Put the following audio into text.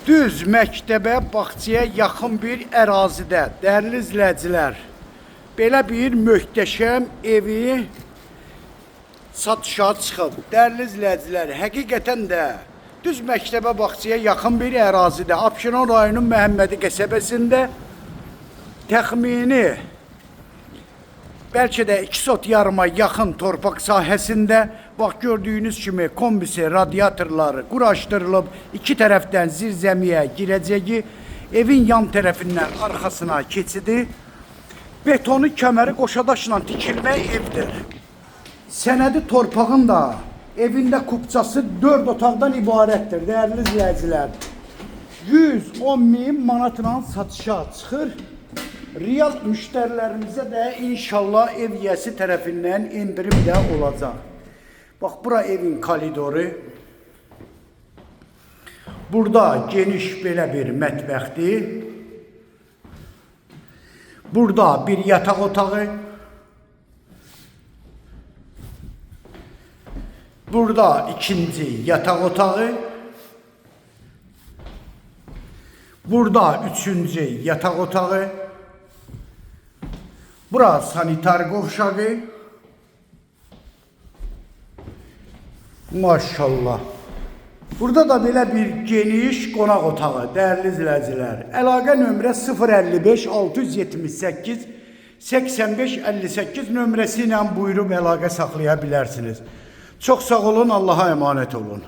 Düz məktəbə, bağçaya yaxın bir ərazidə, dəyərli izləyicilər, belə bir möhtəşəm evi satışa çıxıb. Dəyərli izləyicilər, həqiqətən də düz məktəbə, bağçaya yaxın bir ərazidə, Abşeron rayonunun Məhəmmədi qəsəbəsində təxmini bəlkə də 2 sot yarıma yaxın torpaq sahəsində, bax gördüyünüz kimi kombisi, radiatorları quraşdırılıb, iki tərəfdən zirzəmiyə girəcəyi, evin yan tərəfindən arxasına keçidi, betonu kəməri qoşadaşla tikilmə evdir. Sənədi torpağın da evində kupçası 4 otaqdan ibarətdir, dəyərli izləyicilər. 110.000 manatla satışa çıxır. Real müştərilərimizə də inşallah ev yiyəsi tərəfindən endirim də olacaq. Bax, bura evin koridoru. Burada geniş belə bir mətbəxdir. Burada bir yataq otağı. Burada ikinci yataq otağı. Burada üçüncü yataq otağı. Bura sanitar qovşağı. Maşallah. Burada da belə bir geniş qonaq otağı, dəyərli izləyicilər. Əlaqə nömrə 055 678 85 58 nömrəsi ilə buyurub əlaqə saxlaya bilərsiniz. Çox sağ olun, Allah'a emanet olun.